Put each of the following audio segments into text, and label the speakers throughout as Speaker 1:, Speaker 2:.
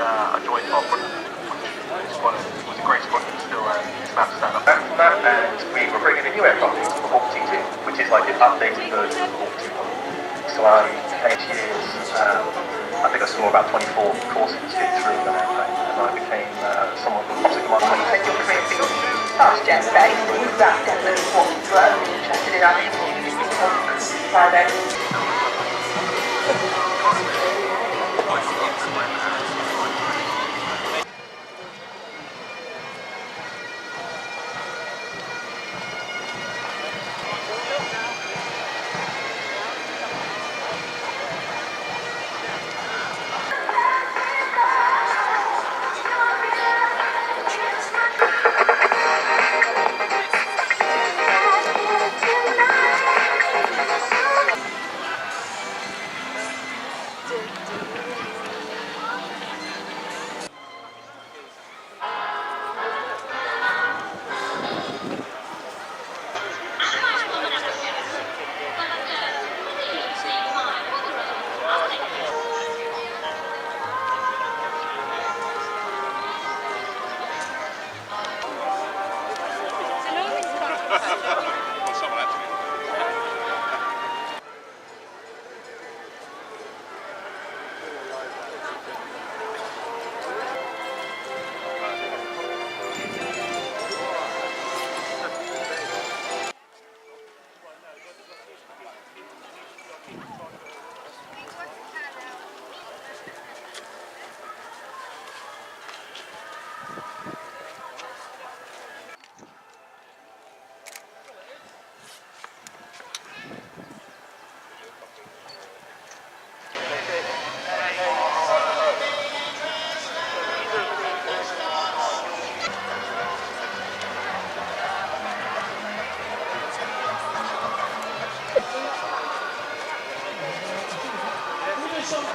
Speaker 1: I joined off, which was a great squadron, still about to stand up. Back from that, and we were bringing a new aircraft, the Hawk T2, which is like an updated version of the Hawk T1. So I came years, I think I saw about 24 courses fit through the airplane, and I became someone who was commander.
Speaker 2: When you said your career being fast jet based, was that definitely what you were only interested in? I mean, you Friday.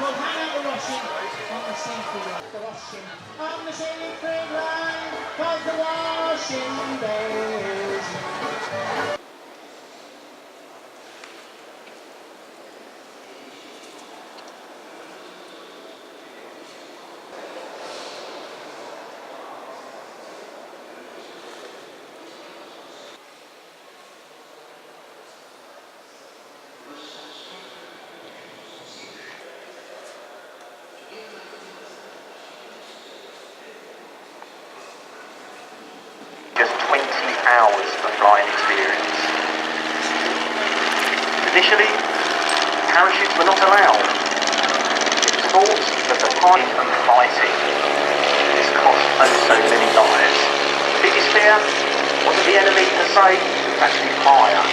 Speaker 3: We'll hang out the Russian on the safety line. The Russian on the sailing free line, cause the washing days.
Speaker 1: Just 20 hours of flying experience. Initially, parachutes were not allowed. It was thought that the time and fighting this cost so many lives. The biggest fear wasn't the enemy per se, it was actually fire.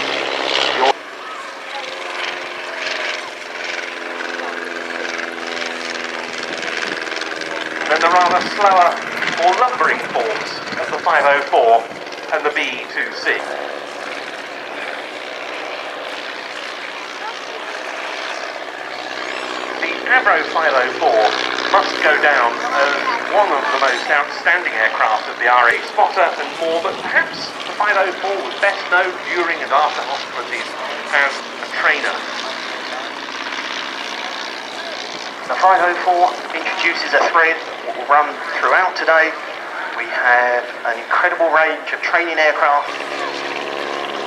Speaker 1: Then the rather slower, more lumbering forms of the 504 and the B2C. The Avro 504 must go down as one of the most outstanding aircraft of the RAF spotter and more, but perhaps the 504 was best known during and after hostilities as a trainer. The 504 introduces a thread that will run throughout today. We have an incredible range of training aircraft.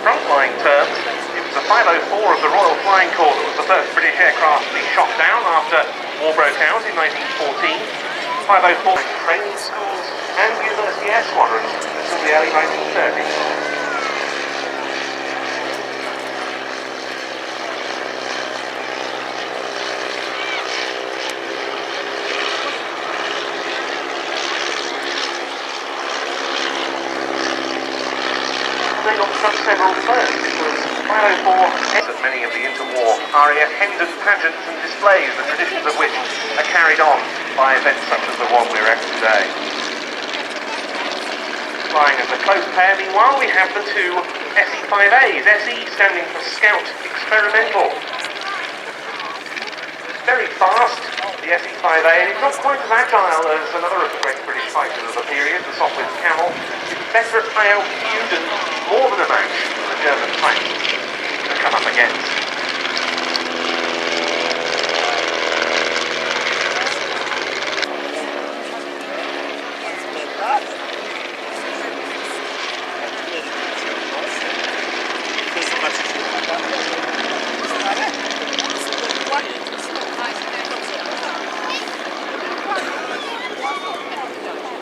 Speaker 1: Frontline terms, it was the 504 of the Royal Flying Corps that was the first British aircraft to be shot down after war broke out in 1914. 504 training schools and university air squadrons until the early 1930s. They got some several firsts. It was 504 at many of the interwar RAF hendon pageants and displays, the traditions of which are carried on by events such as the one we're at today. Flying as a close pair, meanwhile, we have the two SE-5As, SE standing for Scout Experimental. Very fast, the SE-5A, and it's not quite as agile as another of the great British fighters of the period, the Sopwith Camel. It's better at high altitude and more than a match for the German tanks to come up against.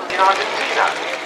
Speaker 1: In Argentina.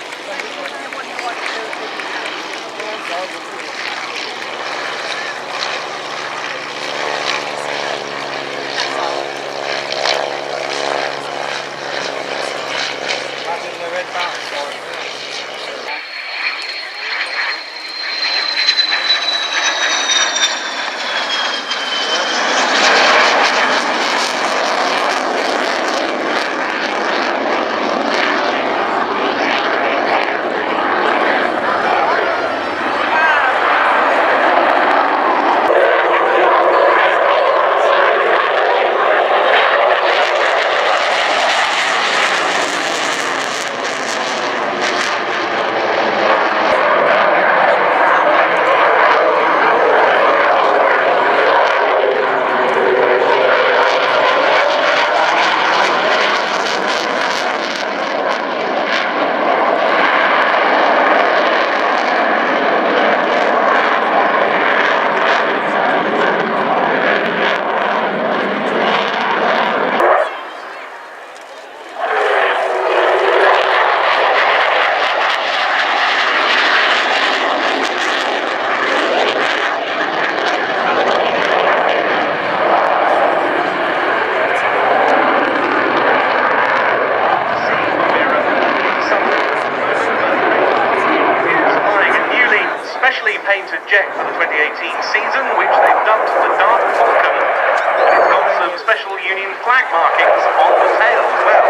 Speaker 1: painted jet for the 2018 season, which they've dubbed the Dark Falcon. It's got some special Union flag markings on the tail as well.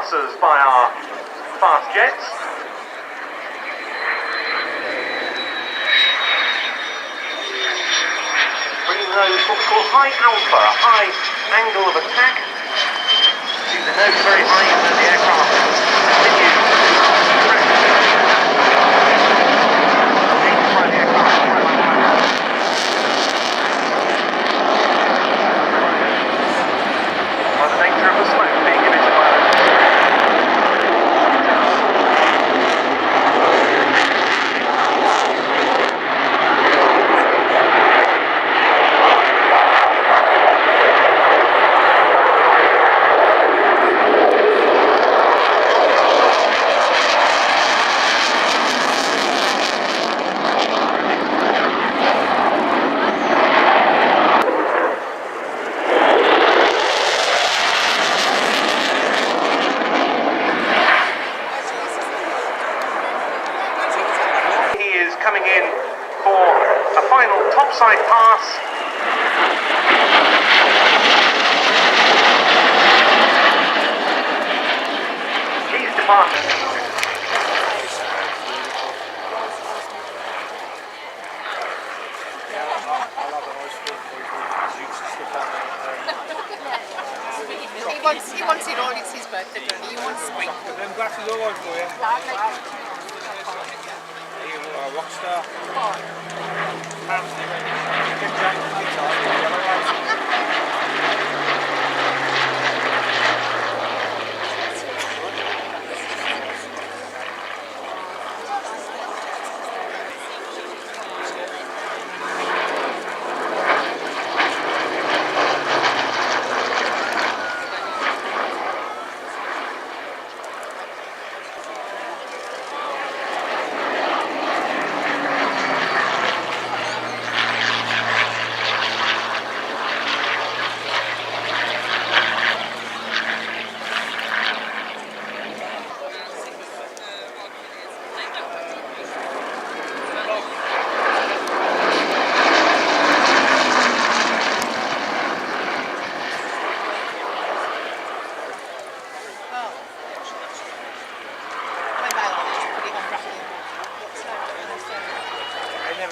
Speaker 1: pass us by our fast jets. Bringing those what we call high alpha, a high angle of attack. See the nose very high and then the aircraft continues to crash. Aimed by the aircraft. By the nature of the smoke being emitted by the coming in for a final topside pass. He's departing.
Speaker 4: He wants it all, it's his birthday, he wants spring.
Speaker 5: Them glasses all right for you. A rock star.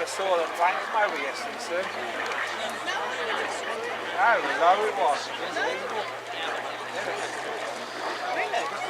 Speaker 5: Saw the plane over yesterday, sir. How low it was. Unbelievable. Really?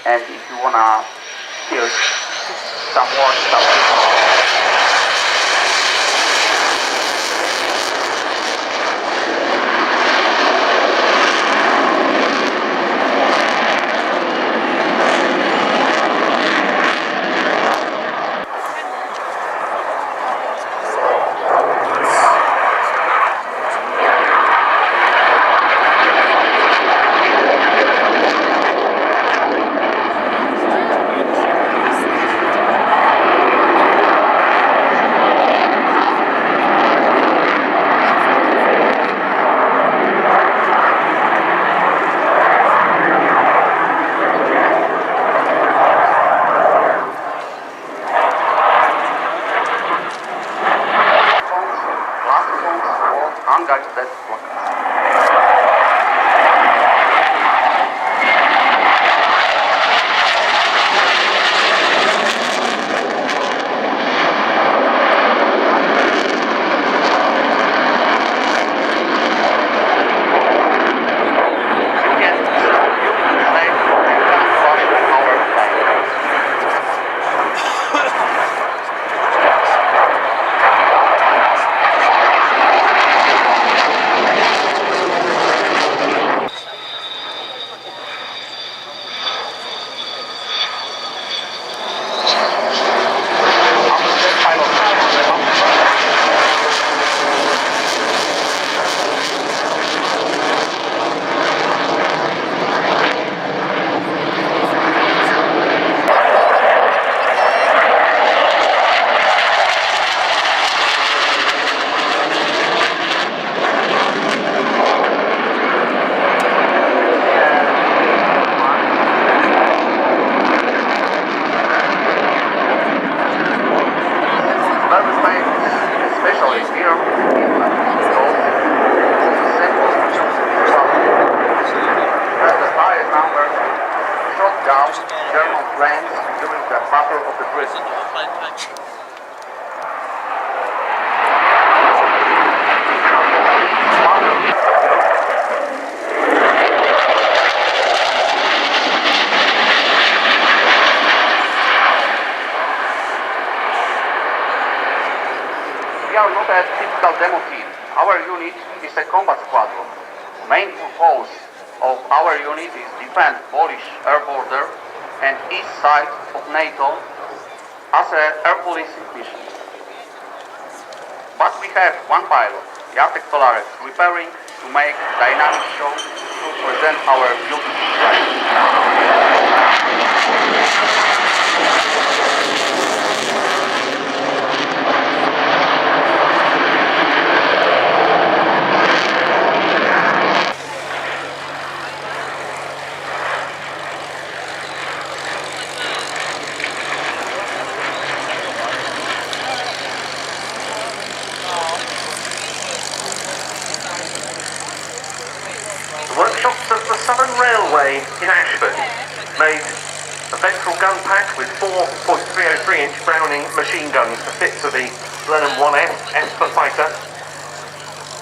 Speaker 6: And if you wanna hear some more stuff, especially here in those symbols which has the highest number shot down German planes during the Battle of the Bridge. We are not a typical demo team. Our unit is a combat squadron. Main purpose of our unit is defend Polish air border and east side of NATO as an air policing mission. But we have one pilot, Jacek Kolarek, preparing to make dynamic show to present our beautiful flight.
Speaker 7: Workshops at the Southern Railway in Ashford made a ventral gun pack with 4.303-inch Browning machine guns to fit to the Blenheim 1F, F for fighter.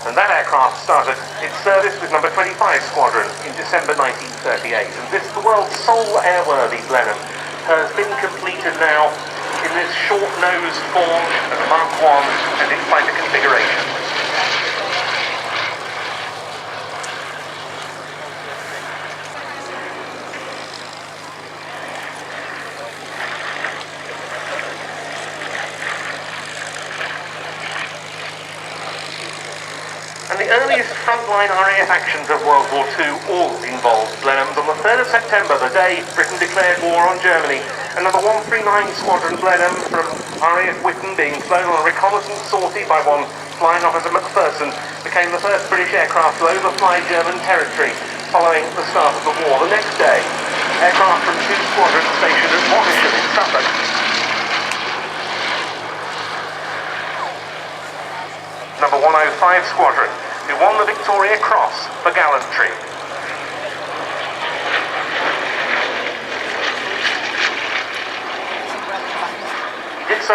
Speaker 7: And that aircraft started its service with number 25 Squadron in December 1938. And this, the world's sole airworthy Blenheim, has been completed now in this short-nosed form as a Mark I and its fighter configuration. And the earliest frontline RAF actions of World War II all involved Blenheims. On the 3rd of September, the day Britain declared war on Germany, and number 139 Squadron Blenheim from RAF Witten, being flown on a reconnaissance sortie by one Flying Officer McPherson, became the first British aircraft to overfly German territory following the start of the war. The next day, aircraft from two squadrons stationed at Wattisham in Suffolk number 105 Squadron, who won the Victoria Cross for gallantry. He did so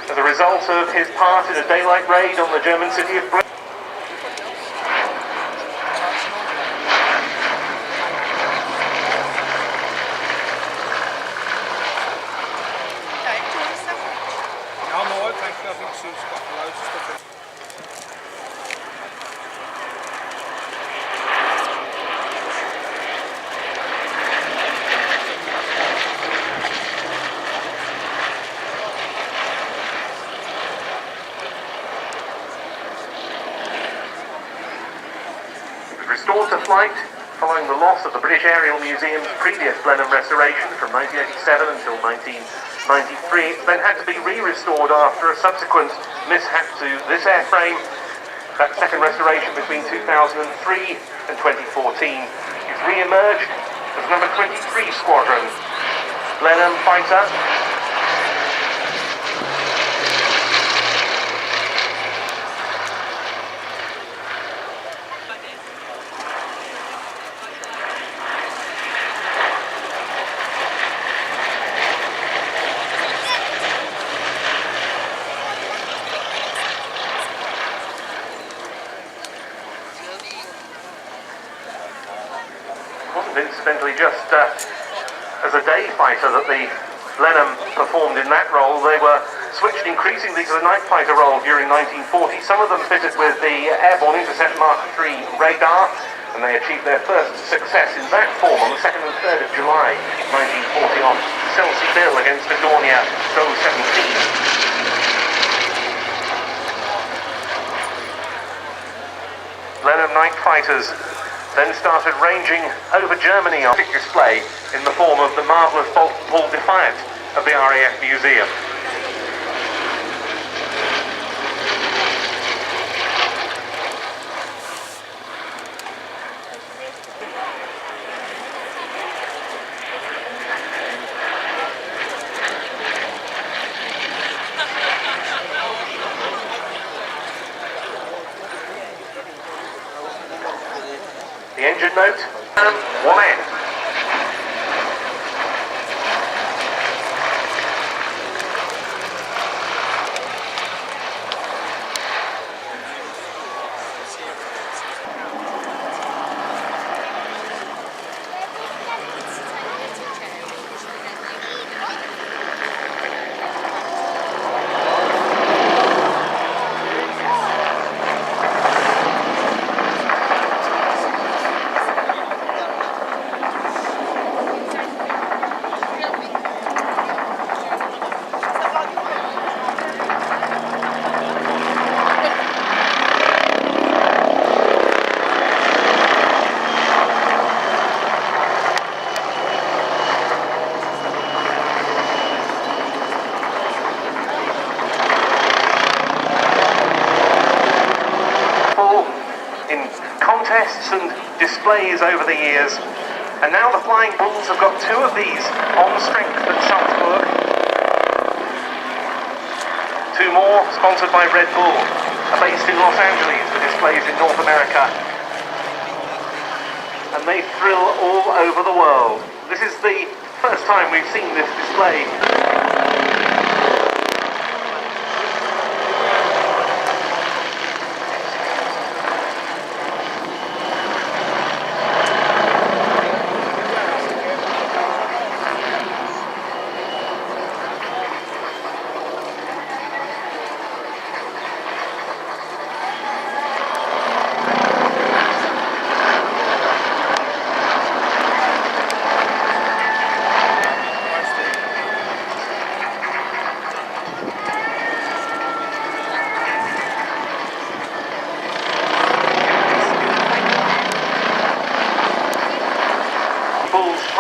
Speaker 7: as a result of his part in a daylight raid on the German city of Britain. Restored to flight following the loss of the British Aerial Museum's previous Blenheim restoration from 1987 until 1993. It then had to be re-restored after a subsequent mishap to this airframe. That second restoration between 2003 and 2014 is re-emerged as number 23 Squadron Blenheim fighter. Incidentally, just as a day fighter that the Blenheim performed in that role, they were switched increasingly to the night fighter role during 1940. Some of them fitted with the Airborne Intercept Mark III radar, and they achieved their first success in that form on the 2nd and 3rd of July 1940 on Chelsea Bill against the Dornier So-17. Blenheim night fighters then started ranging over Germany on display in the form of the marvellous Bull Defiant of the RAF Museum. note, 1F. In contests and displays over the years, and now the Flying Bulls have got 2 of these on strength at Salzburg. 2 more sponsored by Red Bull, are based in Los Angeles for displays in North America, and they thrill all over the world. This is the first time we've seen this display.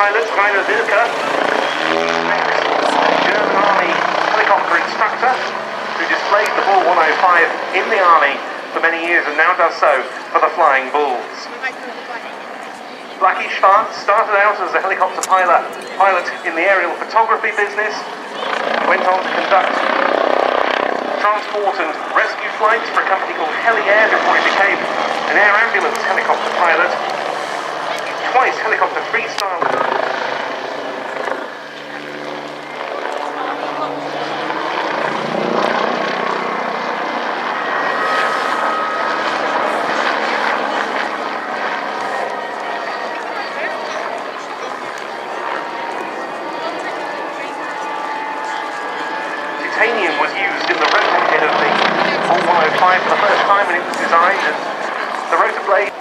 Speaker 7: Pilot Rainer Wilke, German Army helicopter instructor, who displayed the Bull 105 in the Army for many years and now does so for the Flying Bulls. Blackie Schwarz started out as a helicopter pilot in the aerial photography business, went on to conduct transport and rescue flights for a company called Harrier before he became an air ambulance helicopter pilot. Twice helicopter freestyle. Titanium was used in the rotor head of the Bull 105 for the first time when it was designed, and the rotor blade.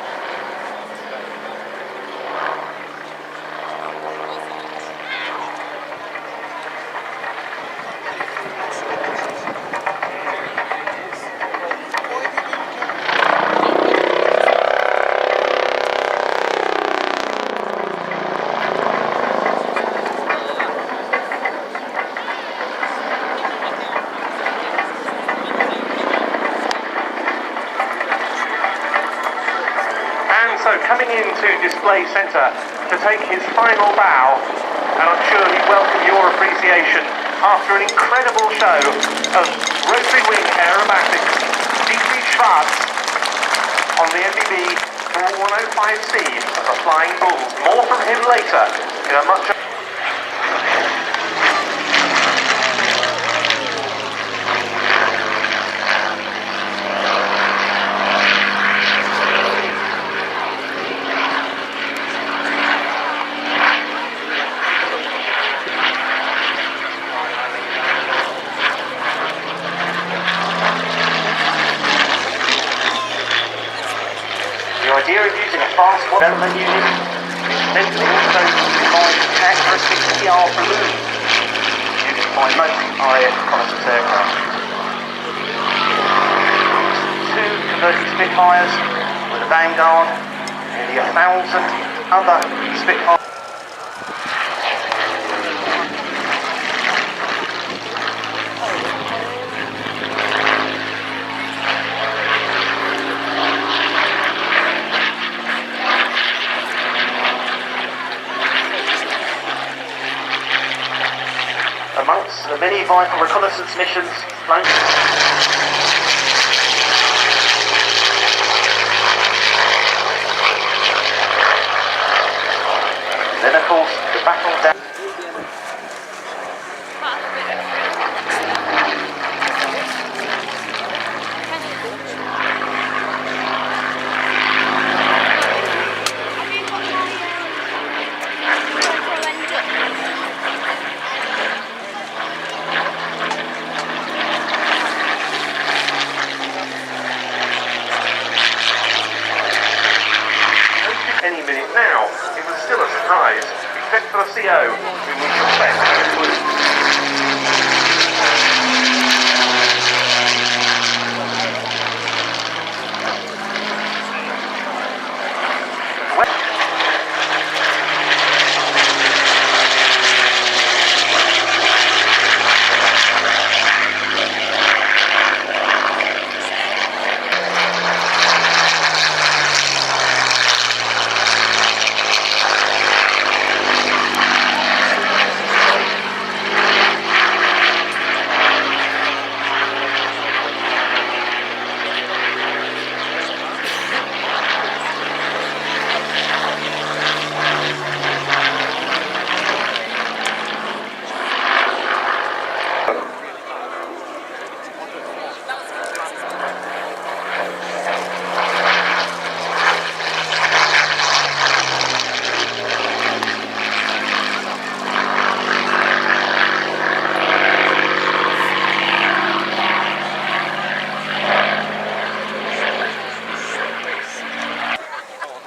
Speaker 7: So coming into Display Centre to take his final bow, and I'm sure he'd welcome your appreciation after an incredible show of rotary wing aerobatics, D.C. Schwarz on the MBB 4105C of the Flying Bulls. More from him later in a much... The idea of using a fast development unit is to also combine characteristics of the ER balloon used by most reconnaissance aircraft. 2 converted Spitfires with a Vanguard, nearly 1,000 other Spitfires. Amongst the many vital reconnaissance missions flown. go, whom we shall send onwards.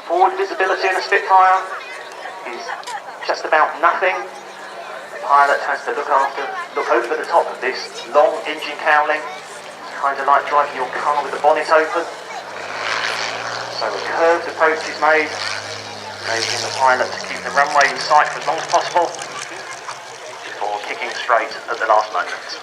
Speaker 6: Forward visibility in a Spitfire is just about nothing. The pilot has to look over the top of this long engine cowling. It's kind of like driving your car with the bonnet open. So a curved approach is made, enabling the pilot to keep the runway in sight for as long as possible before kicking straight at the last moment.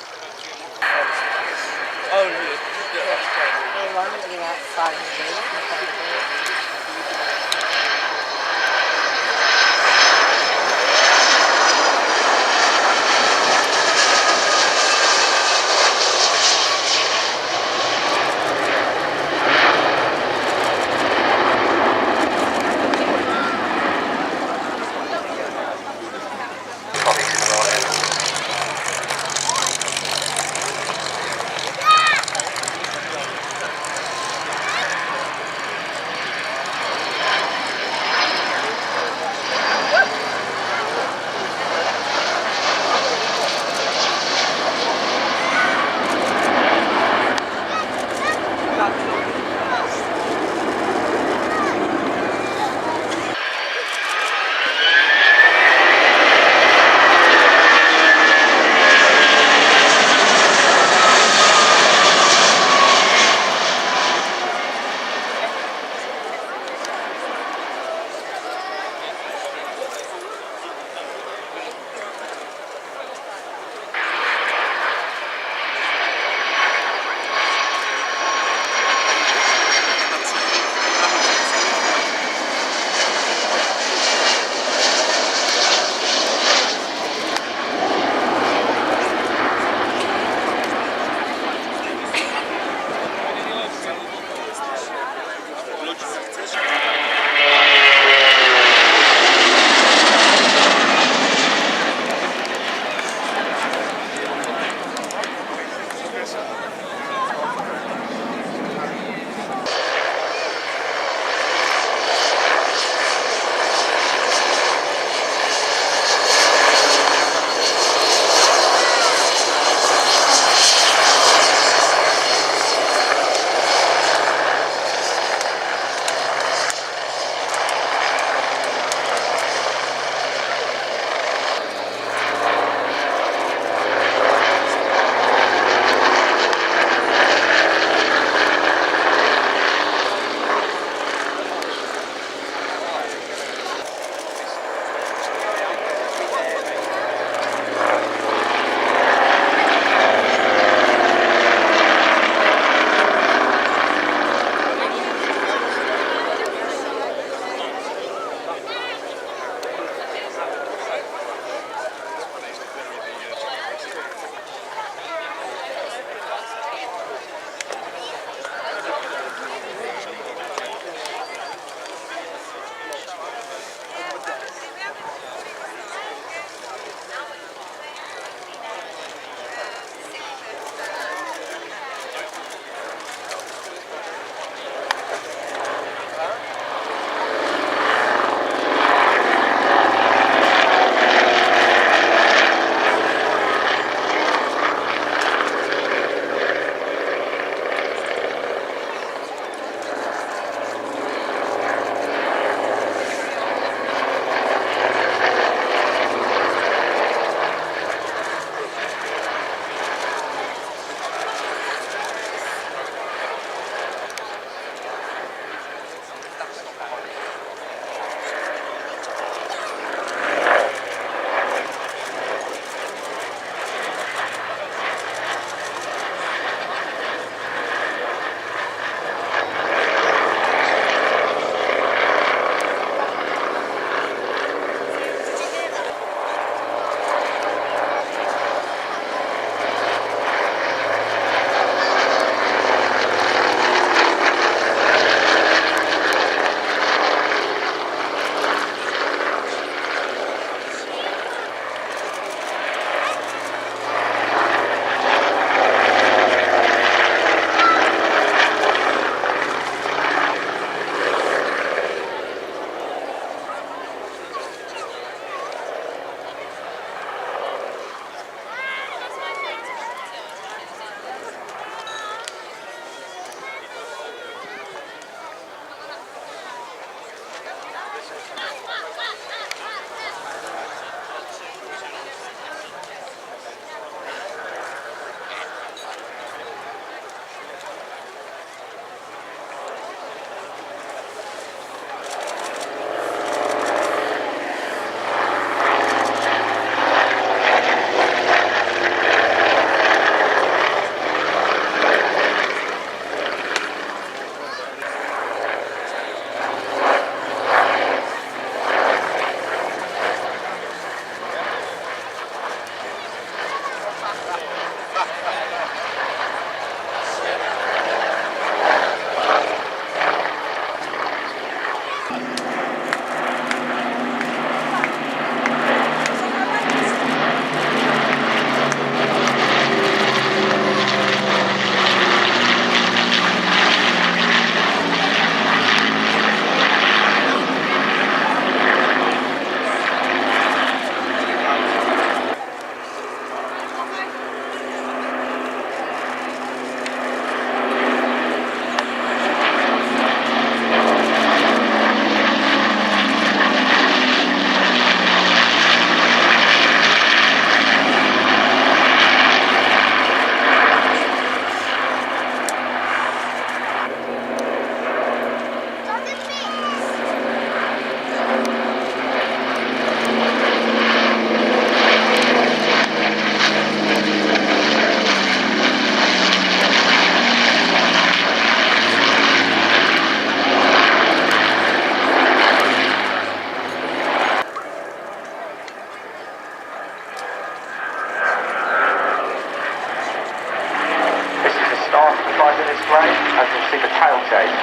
Speaker 7: see the tail chase.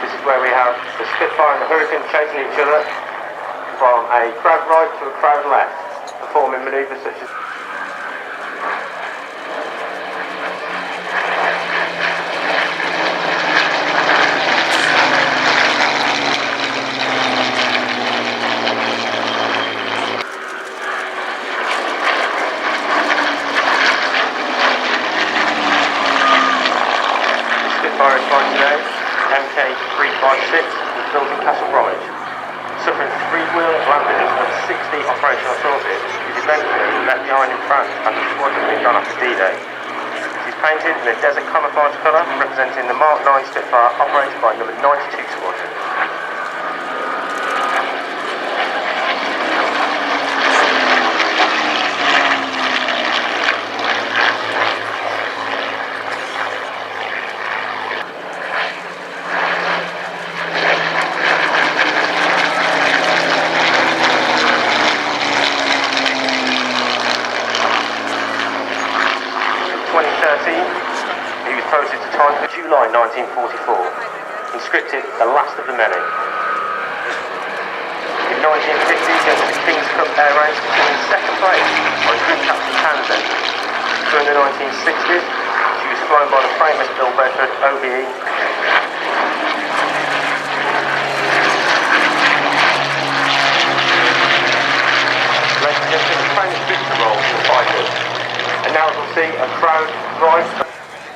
Speaker 7: This is where we have the Spitfire and the Hurricane chasing each other from a crowd right to a crowd left, performing manoeuvres such as today, MK356 was built in Castle Bromwich. Suffering 3 wheel landings and 60 operational sources, is eventually left behind in France after the squadron had been gone after D-Day. It is painted in a desert camouflage colour representing the Mark 9 Spitfire operated by number 92 Squadron. He was posted to time for July 1944, conscripted the last of the many. In 1950, he entered the King's Cup Air Race, in second place by Group Captain Townsend. During the 1960s, she was flown by the famous Bill Bedford OBE. Ladies and gentlemen, the famous Victor roll in the fighters. And now we'll see a crowd right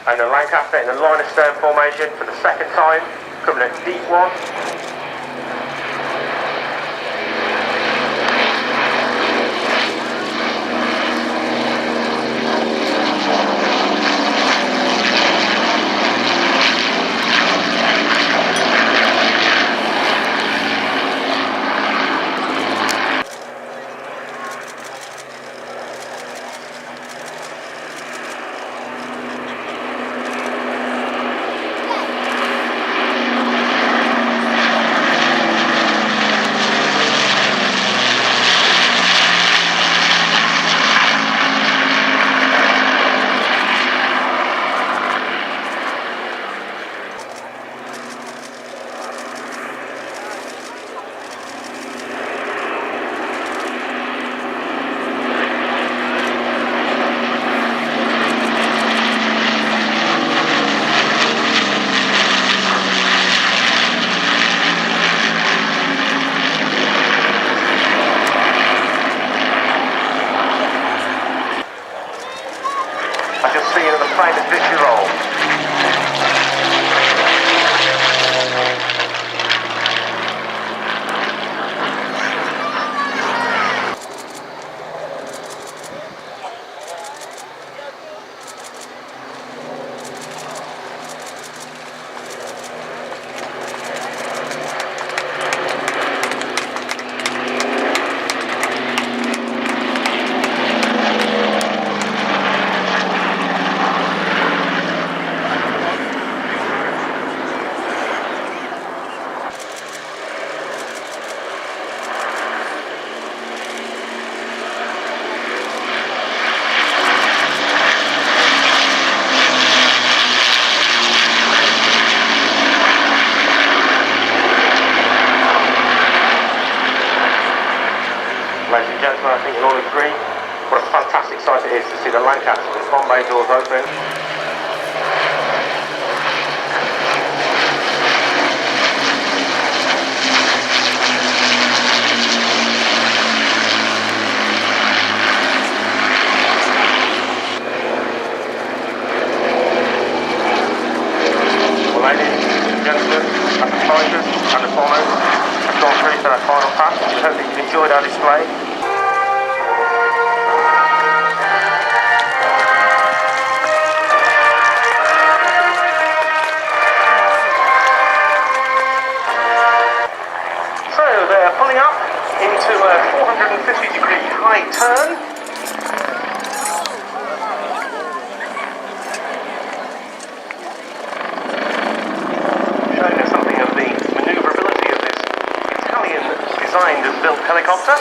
Speaker 7: and a Lancaster in the line of stern formation for the second time, coming at deep one. Famous victory roll. Ladies and gentlemen, I think you'll all agree what a fantastic sight it is to see the Lancaster with the bomb bay doors open. Well, ladies and gentlemen, as the fighters and the bombers have gone through to their final pass, we hope that you've enjoyed our display. Pulling up into a 450-degree high turn. Showing us something of the manoeuvrability of this Italian-designed and built helicopter.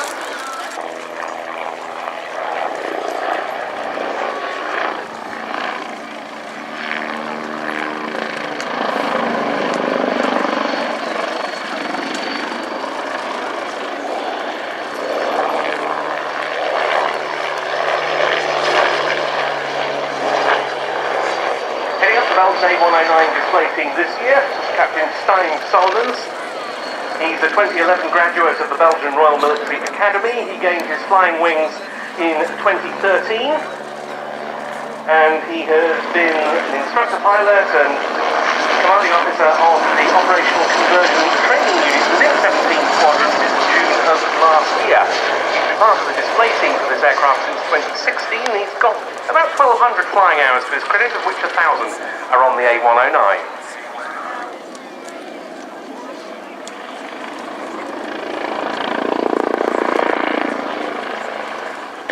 Speaker 7: Belgian A109 display team this year, Captain Stijn Solomons. He's a 2011 graduate of the Belgian Royal Military Academy. He gained his flying wings in 2013, and he has been an instructor pilot and commanding officer of the Operational Conversion Training Unit within 17th Squadron since June of last year. He's been part of the display team for this aircraft since 2016. He's got about 1,200 flying hours to his credit, of which 1,000 are on the A109.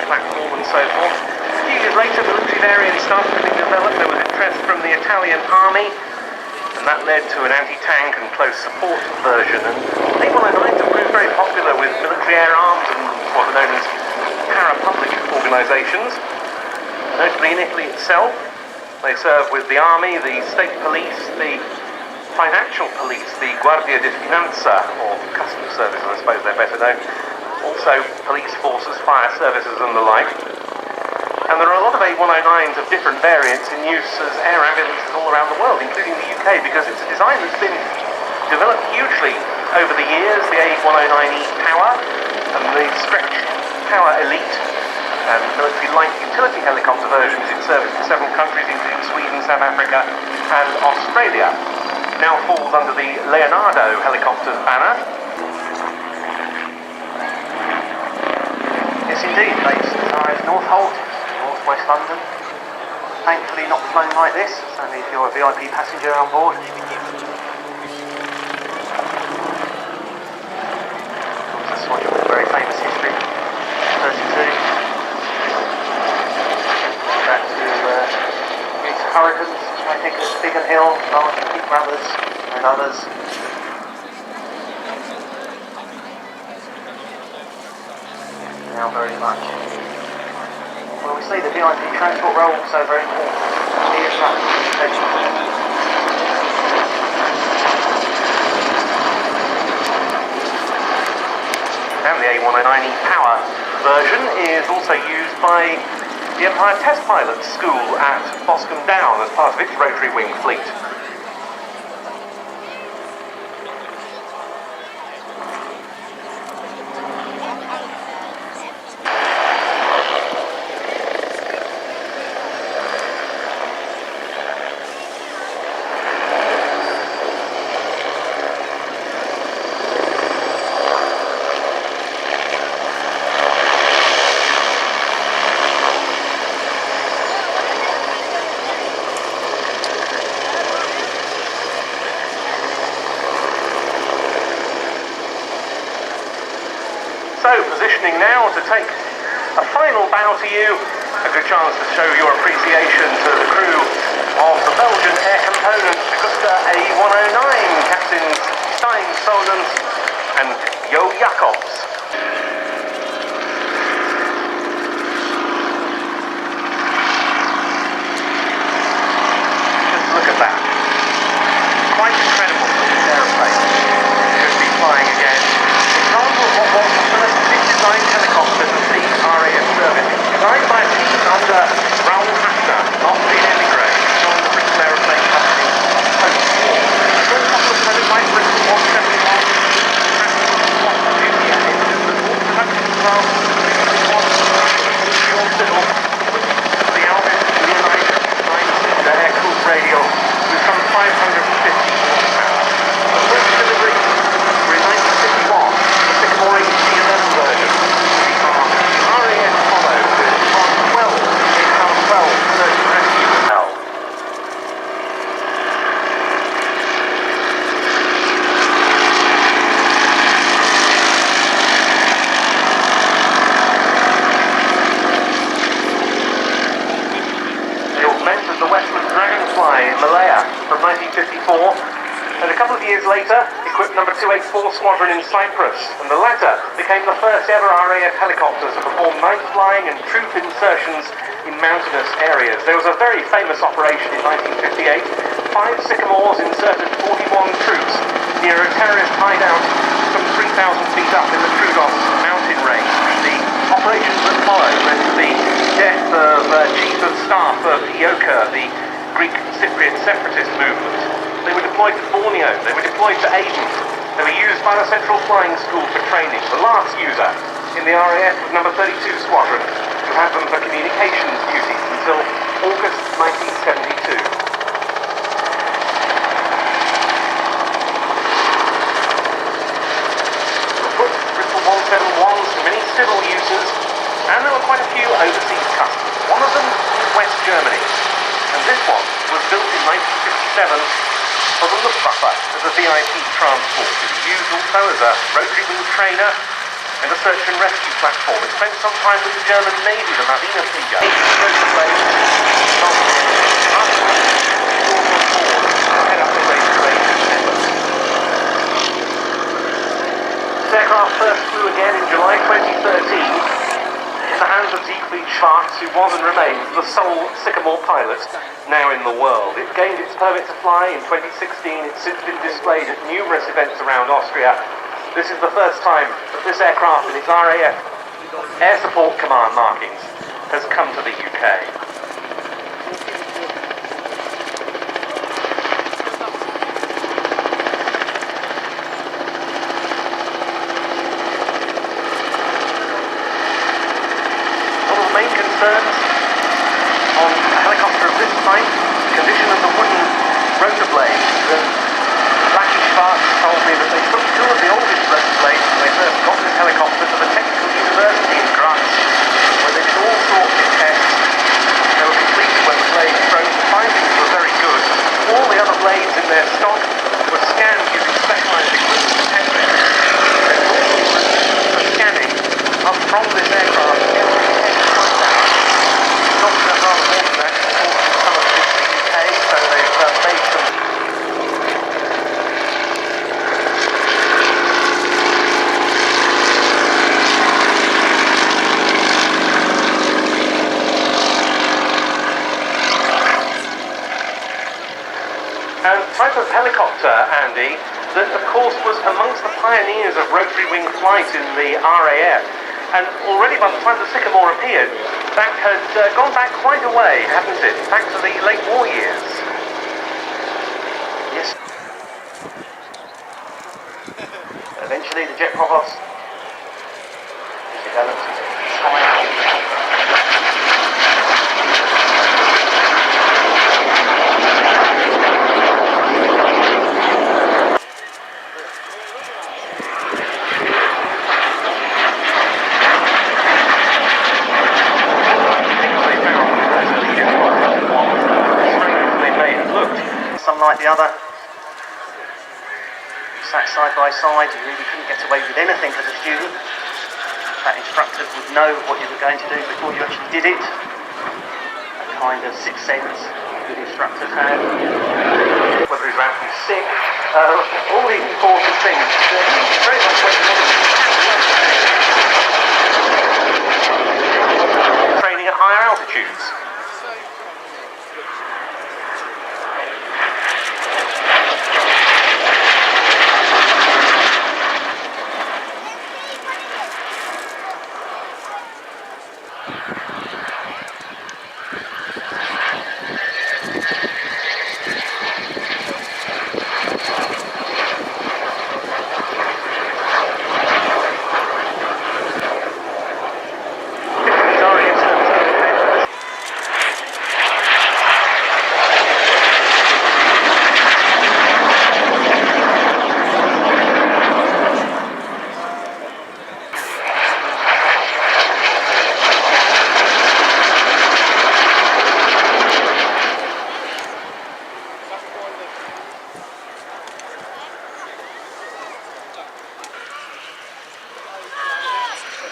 Speaker 7: Platform and so forth. A few years later, military variants started being developed. There was interest from the Italian army, and that led to an anti-tank and close support version. And A109s have proved very popular with military air arms and what are known as para-public organisations. Notably in Italy itself, they serve with the army, the state police, the financial police, the Guardia di Finanza, or customs services I suppose they're better known, also police forces, fire services and the like. And there are a lot of A109s of different variants in use as air ambulances all around the world, including the UK, because it's a design that's been developed hugely over the years. The A109E Power and the Stretch Power Elite and military light utility helicopter versions in service to several countries, including Sweden, South Africa and Australia. Now falls under the Leonardo helicopters banner. Yes indeed, based at Northolt, West London. Thankfully not flown like this, only if you're a VIP passenger on board. This one with a very famous history, 32. Back to Hurricanes, I think it's Biggin Hill, Big Brothers and others. Now very much. Well, we see the VIP transport role also very important. Here's that. And the A109E Power version is also used by the Empire Test Pilots School at Boscombe Down as part of its rotary wing fleet. So, positioning now to take a final bow to you, a good chance to show your appreciation to the crew of the Belgian air component Augusta A109, Captains Stijn Solomons and Jo Jacobs. Just look at that. Quite incredible that this aeroplane should be flying again. Example of what was the first designed helicopter to see RAF service. It was designed by a team under Raoul Hafner, not the Emigre, on the British Aeroplane Company post-war. The first couple of prototype British 171 practical duty engines that all production plants the Alvin Leonida 9-cylinder air-cooled radial with some 550 horsepower. The first delivery were in 1951. Sycamore 11 version. The RAF followed with Part 12 in Part 12 search and rescue held. They augmented the Westland Dragonfly in Malaya from 1954. And a couple of years later, equipped number 284 Squadron in Cyprus, and the latter became the first ever RAF helicopter to perform night flying and troop insertions in mountainous areas. There was a very famous operation in 1958. 5 Sycamores inserted 41 troops near a terrorist hideout some 3,000 feet up in the Troodos mountain range. The operations that followed led to the death of Chief of Staff of IOCA, the Greek Cypriot separatist movement. They were deployed to Borneo, they were deployed to Aden. They were used by the Central Flying School for training. The last user in the RAF was number 32 Squadron, who had them for communications duties until August 1972. Bristol 171s for many civil uses, and there were quite a few overseas customers. One of them was West Germany, and this one was built in 1957 for the Luftwaffe as a VIP transport. It was used also as a rotary wing trainer and a search and rescue platform. It spent some time with the German Navy, the Marine Flieger. This aircraft first flew again in July 2013 in the hands of Siegfried Schwarz, who was and remains the sole Sycamore pilot now in the world. It gained its permit to fly in 2016. It's since been displayed at numerous events around Austria. This is the first time that this aircraft in its RAF Air Support Command markings has come to the UK. One of the main concerns on a helicopter of this type, the condition of the wooden rotor blades. Blackish Sparks told me that they took two of the oldest rotor blades when they first got this helicopter to the Technical University in Graz, where they did all sorts of tests. They were completed when the blades broke. The findings were very good. All the other blades in their stock were scanned using specialised equipment and techniques. For scanning up from this aircraft every 10 flight hours. Not rather more than that, some of it in the UK, so they've made some. And type of helicopter, Andy, that of course was amongst the pioneers of rotary wing flight in the RAF. And already by the time the Sycamore appeared, that had gone back quite a way, hadn't it? Back to the late war years. Yes. Eventually the jet provost developed like the other. You sat side by side, you really couldn't get away with anything as a student. That instructor would know what you were going to do before you actually did it. A kind of sixth sense good instructors had. Whether he's about to be sick, all these important things. Very much training at higher altitudes.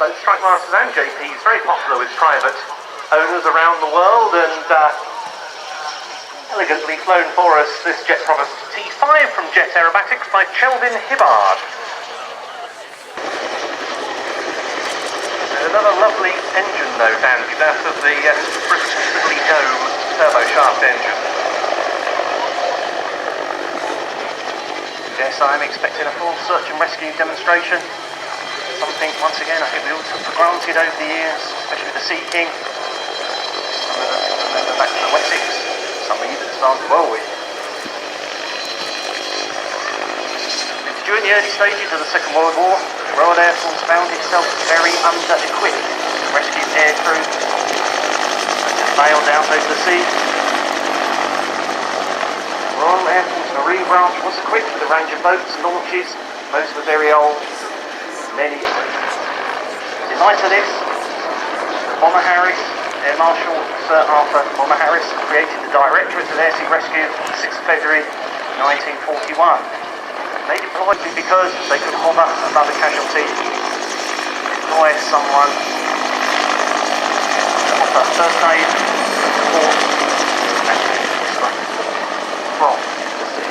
Speaker 7: Both Strike Masters and JPs very popular with private owners around the world, and elegantly flown for us this Jet Provost T5 from Jet Aerobatics by Kelvin Hibbard. And another lovely engine note, Andy, that of the Bristol Sibley Dome turboshaft engine. Yes, I'm expecting a full search and rescue demonstration. Something, once again, I think we all took for granted over the years, especially with the Sea King. Back to the Wessex, something started whirlwind. During the early stages of the Second World War, the Royal Air Force found itself very under-equipped to rescue air crew and bailed out over the sea. The Royal Air Force Marine Branch was equipped with a range of boats and launches. Most were very old, many. In light of this, Bomber Harris, Air Marshal Sir Arthur Bomber Harris, created the Directorate of Air Sea Rescue on the 6th of February 1941. They deployed me because they could hover above a casualty, deploy someone, offer first aid, support, from the sea.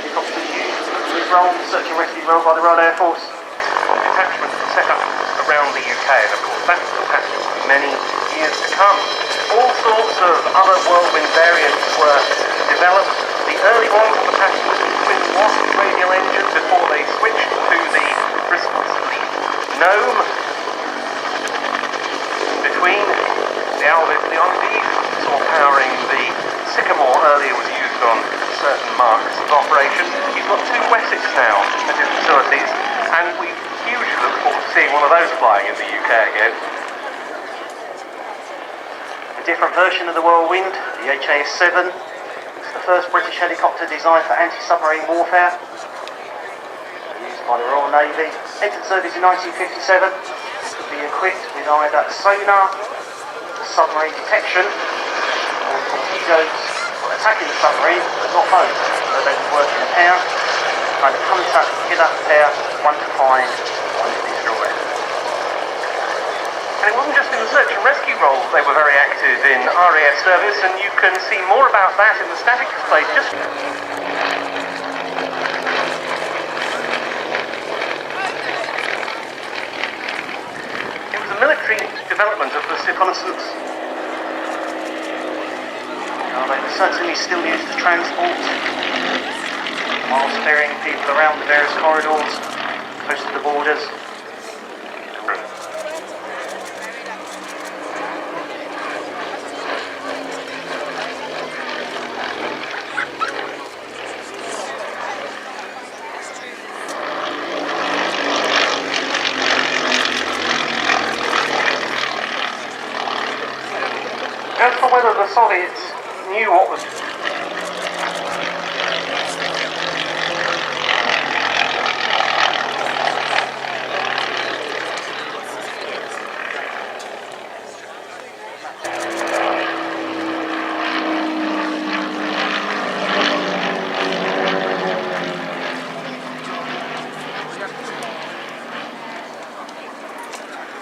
Speaker 7: Helicopters used this role, search and rescue role by the Royal Air Force. Detachment set up around the UK, and of course that will happen for many years to come. All sorts of other whirlwind variants were developed. The early ones were attached to the twin wasp radial engine before they switched to the Bristol's Leap Gnome. Between the Alvis and the Ivy, or powering the Sycamore earlier was used on certain marks of operation. You've got two Wessex now at his facilities, and we hugely look forward to seeing one of those flying in the UK again. A different version of the Whirlwind, the HAS-7. The first British helicopter designed for anti-submarine warfare, used by the Royal Navy. Entered service in 1957, could be equipped with either sonar, submarine detection, or torpedoes for attacking the submarine, but not both. So they would work in a pair, kind of hunter, killer pair, one to find, one to destroy. And it wasn't just in the search and rescue role they were very active in RAF service, and you can see more about that in the static display. It was a military development of the reconnaissance. They were certainly still used to transport, while ferrying people around the various corridors, close to the borders. As for whether the Soviets knew what was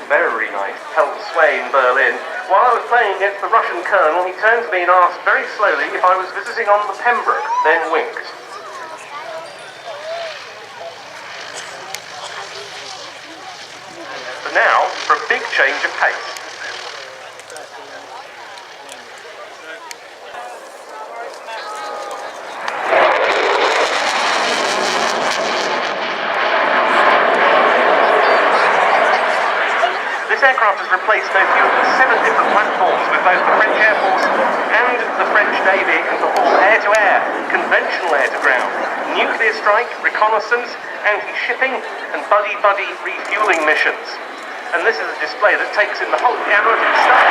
Speaker 7: very nice, held sway in Berlin. While I was playing against the Russian colonel, he turned to me and asked very slowly if I was visiting on the Pembroke, then winked. But now, for a big change of pace. This aircraft has replaced no fewer than 7 different platforms with both the French Air Force and the French Navy can perform air-to-air, conventional air-to-ground, nuclear strike, reconnaissance, anti-shipping and buddy-buddy refueling missions. And this is a display that takes in the whole gamut of stuff.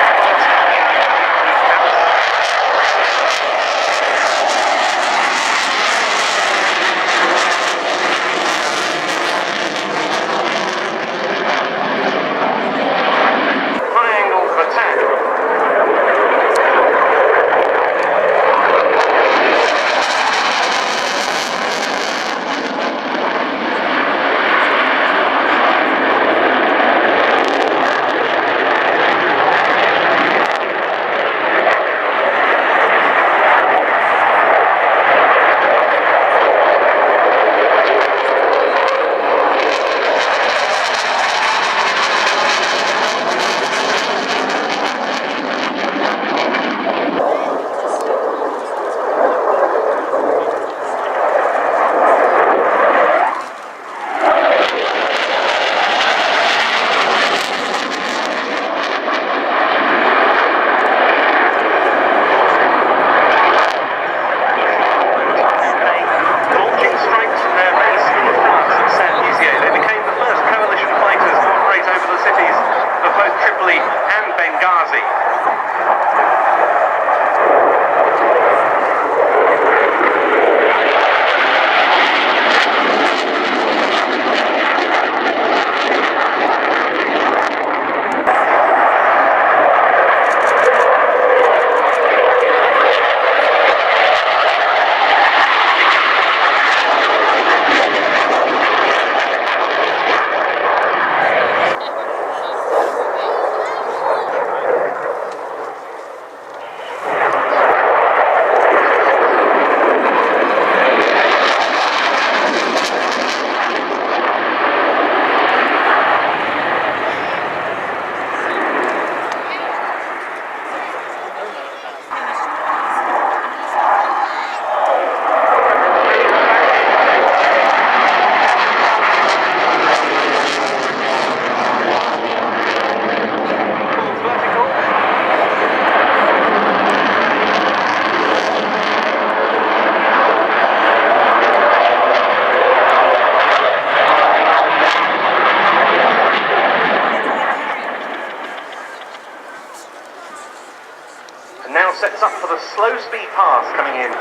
Speaker 7: up for the slow speed pass coming in.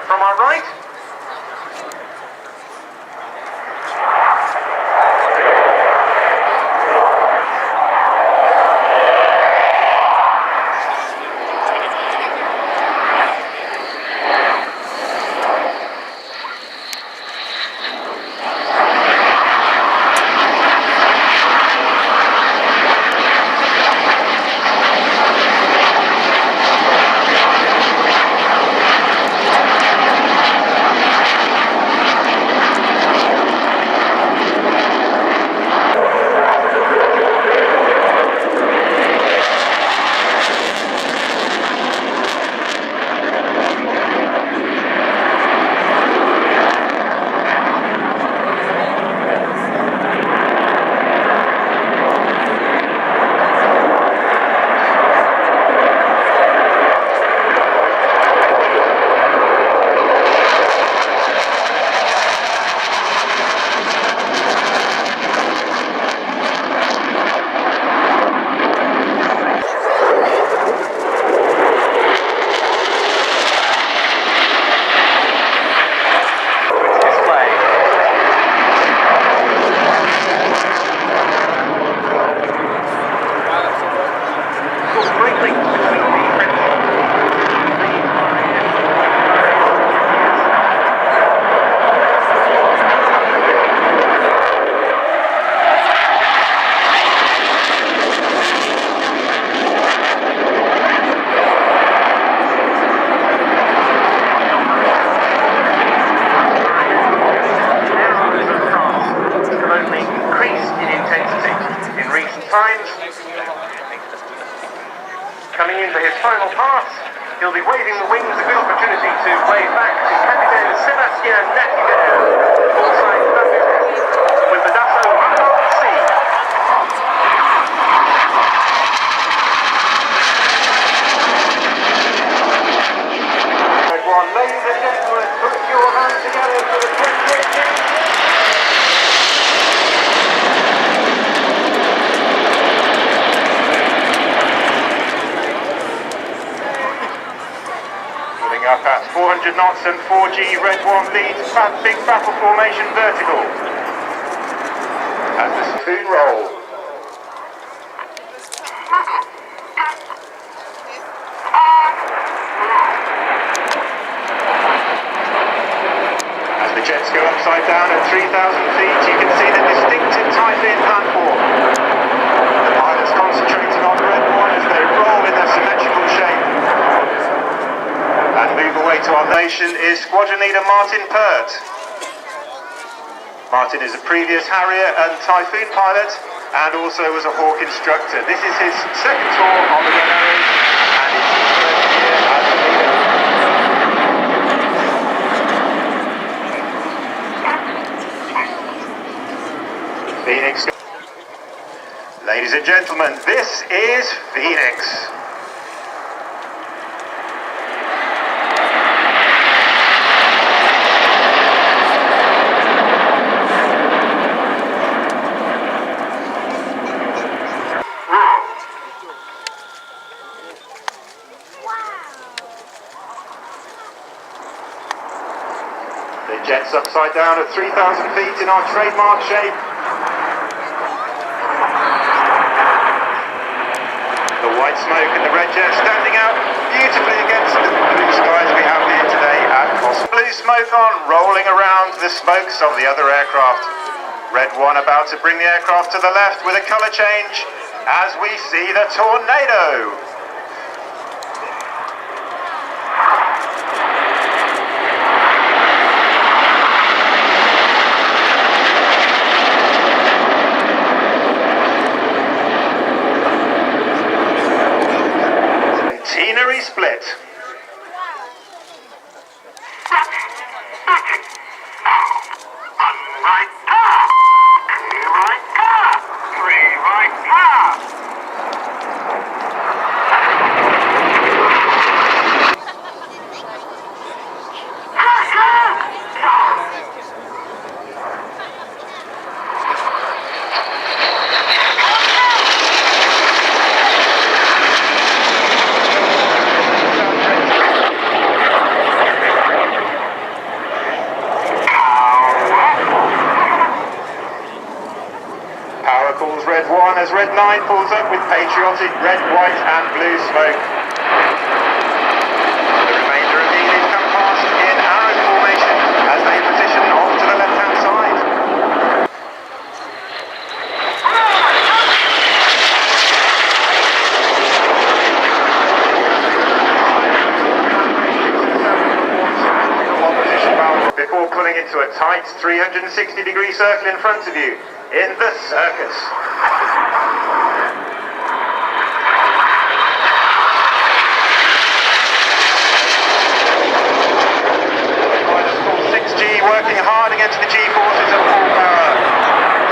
Speaker 7: From our right, coming in for his final pass. He'll be waving the wings, a good opportunity to wave back to Captain Sébastien Nattiger, alongside with the Dassault Rafale C. Ladies and gentlemen, put your hands together for the up at 400 knots and 4G, Red 1 leads, big battle formation vertical. As the spoon roll. As the jets go upside down at 3,000 feet, you can see the distinctive Typhoon platform. The pilots concentrating on Red 1 as they roll in their symmetrical shape. And move away to our nation is Squadron Leader Martin Pert. Martin is a previous Harrier and Typhoon pilot and also was a Hawk instructor. This is his second tour on the Red Arrows and his first year as a leader. Phoenix. Ladies and gentlemen, this is Phoenix. The jet's upside down at 3,000 feet in our trademark shape. The white smoke and the red jet standing out beautifully against the blue skies we have here today at Cosford. Blue smoke on, rolling around the smokes of the other aircraft. Red 1 about to bring the aircraft to the left with a colour change as we see the Tornado. Split.
Speaker 8: everyone as Red 9 pulls up with patriotic red, white and blue smoke. The remainder of the unit come past in arrow formation as they position off to the left-hand side. Before pulling into a tight 360-degree circle in front of you in the circus. Pilot full 6G working hard against the G-forces at full power.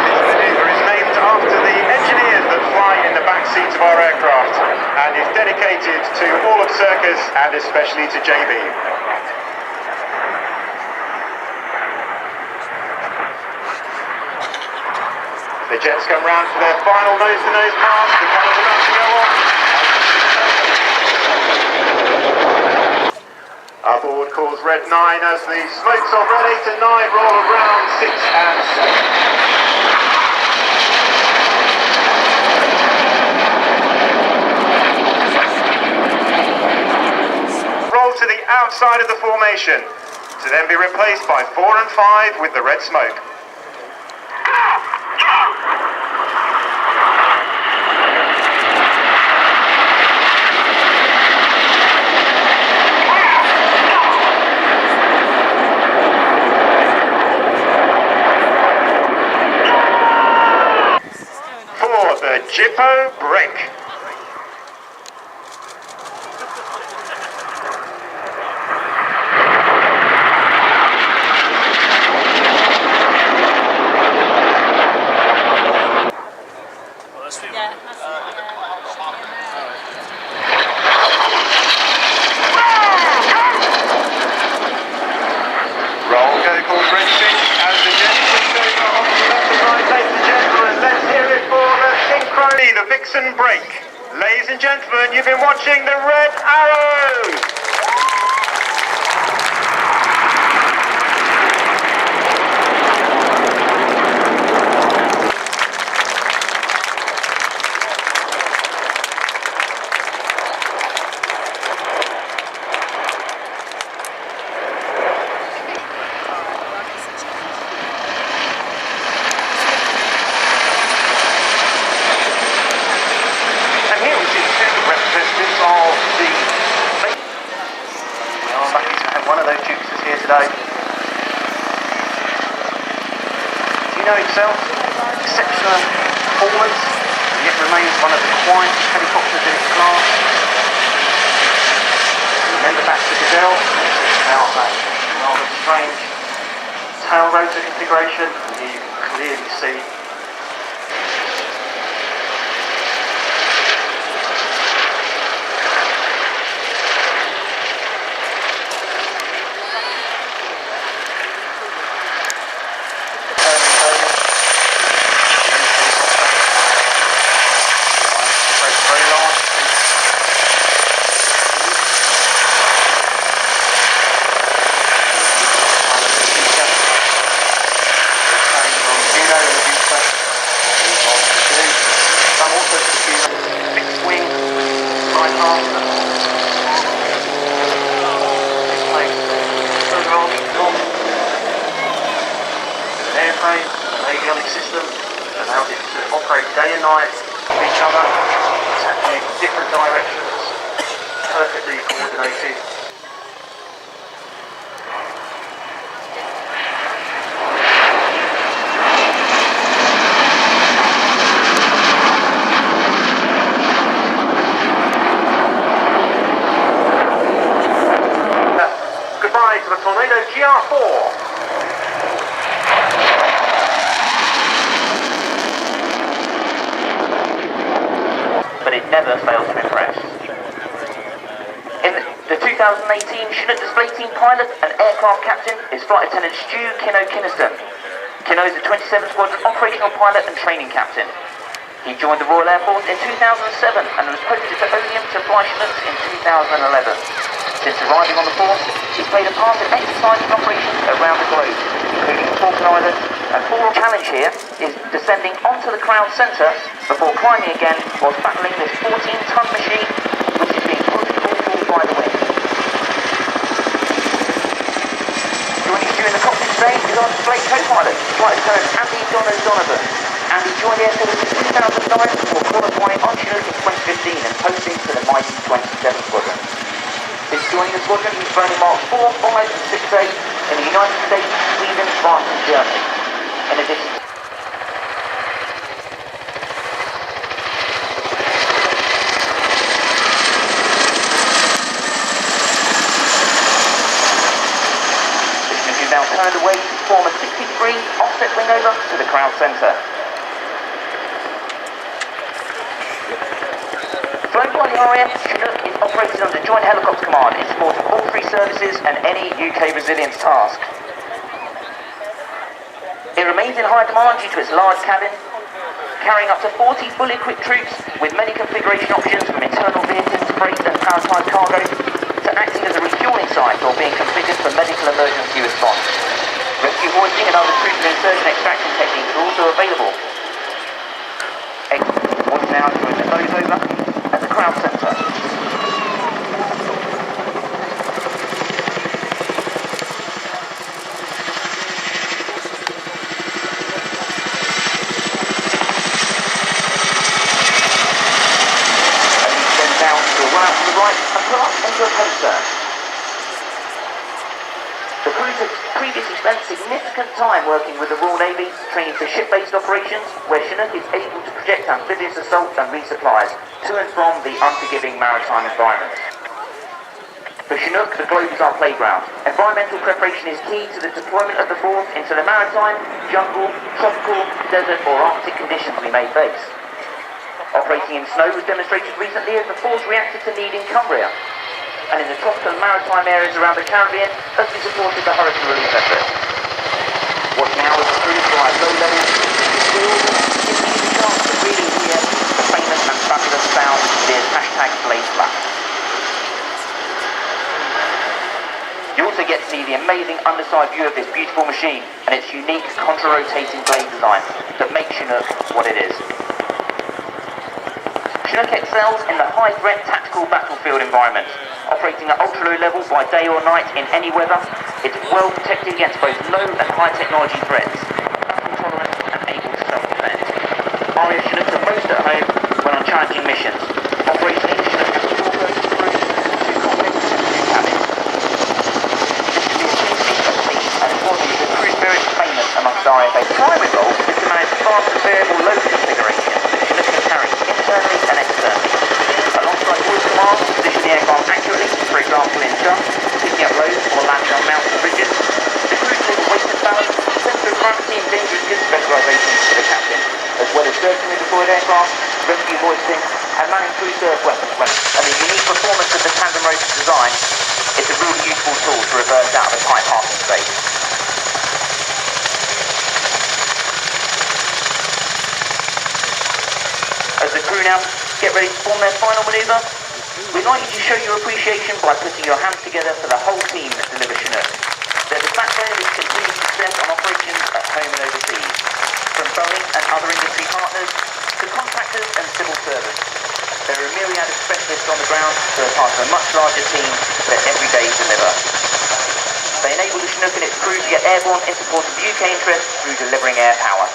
Speaker 8: This maneuver is named after the engineers that fly in the back seats of our aircraft and is dedicated to all of circus and especially to JB. The jets come round for their final nose-to-nose pass. The cannons are about to go off. Our board calls Red 9 as the smokes of Red 8 and 9 roll around 6 and 7. Roll to the outside of the formation, to then be replaced by 4 and 5 with the red smoke. Jippo break. Roll go calls Red 6 as the jet switch over on the left and right, ladies and gentlemen. Let's hear it for the Synchrony, the Vixen break. Ladies and gentlemen, you've been watching the Red Arrows. Today. Do you know himself? Exceptional performance, yet remains one of the quietest helicopters in its class. Remember back to Gazelle, about that rather strange tail rotor configuration, and here you can clearly see system allows it to operate day and night with each other, attaching in different directions, perfectly coordinated. Goodbye to the Tornado GR4. But it never fails to impress. In the 2018 Chinook Display Team pilot and aircraft captain is Flight Lieutenant Stu Kinnison. Kinno is the 27th Squadron operational pilot and training captain. He joined the Royal Air Force in 2007 and was posted to Odium to fly Chinooks in 2011. Since arriving on the force, he's played a part in exercising operations around the globe, including Falkland Islands, and Paul's challenge here is descending onto the crowd centre before climbing again whilst battling this 14-ton machine, which is being pushed forward by the wind. Joining us during the cockpit today is our display co-pilot, Flight Lieutenant Andy O'Donovan. Andy joined the Air Force in 2009 before qualifying on Chinook in 2015 and posting to the mighty 27 Squadron. Since joining the squadron, he's flown in Mark 4, 5 and 6A in the United States, Sweden, France and Germany. In addition, the Chinook is now turned away to form a 60-degree offset wing over to the crowd centre. Flown by the RAF, Chinook is operated under Joint Helicopter Command in support of all three services and any UK resilience task. It remains in high demand due to its large cabin, carrying up to 40 fully equipped troops with many configuration options from internal vehicles, freight and palletized cargo to acting as a refuelling site or being configured for medical emergency response. Rescue hoisting and other troop and insertion extraction techniques are also available. Exit now join the nose over at the crowd centre. Into a coaster. The crew has previously spent significant time working with the Royal Navy, training for ship-based operations, where Chinook is able to project amphibious assault and resupplies to and from the unforgiving maritime environment. For Chinook, the globe is our playground. Environmental preparation is key to the deployment of the force into the maritime, jungle, tropical, desert or Arctic conditions we may face. Operating in snow was demonstrated recently as the force reacted to need in Cumbria, and in the tropical and maritime areas around the Caribbean as we supported the hurricane relief effort. What now is the crew fly at low levels, we all give you the chance to really hear the famous and fabulous sound via #BlazeFlat. You also get to see the amazing underside view of this beautiful machine and its unique contra-rotating blade design that makes Chinook what it is. Chinook excels in the high-threat tactical battlefield environment. Operating at ultra-low levels by day or night in any weather, it's well protected against both low and high technology threats, battle-tolerant and able to self-defend. RAF Chinook are most at home when on challenging missions. Operationally, Chinook has 4-person crew, 2 cockpits and 2 cabins. This can be a team feat and embodies the crew spirit famous amongst RAF. The primary role is to manage fast and variable load configuration that Chinook can carry internally and externally. Alongside voice commands to position the aircraft accurately, for example in jump, picking up loads or landing on mountain bridges, the crew deliver weight and balance, centre of gravity and dangerous goods specialisation to the captain, as well as searching the deployed aircraft, rescue hoisting and manning crew surf weapons. And the unique performance of the tandem rotor design is a really useful tool to reverse out of a tight parking space. As the crew now get ready to perform their final manoeuvre, we'd like you to show your appreciation by putting your hands together for the whole team that deliver Chinook. They're the backbone of its continued success on operations at home and overseas, from Boeing and other industry partners to contractors and civil servants. There are a myriad of specialists on the ground who are part of a much larger team that every day deliver. They enable the Chinook and its crew to get airborne in support of UK interests through delivering air power.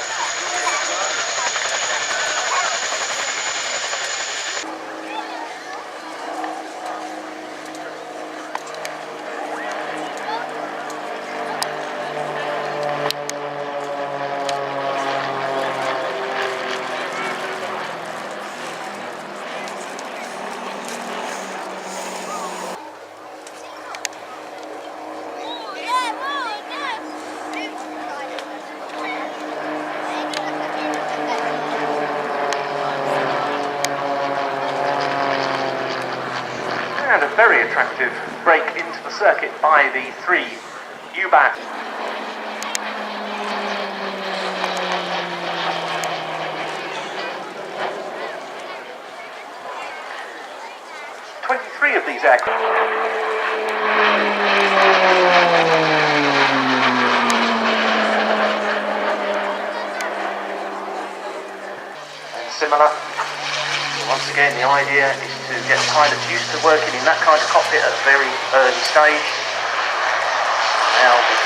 Speaker 7: And a very attractive break into the circuit by the 3 UBAT. Of these aircraft.
Speaker 8: the idea is to get pilots used to working in that kind of cockpit at a very early stage. Now we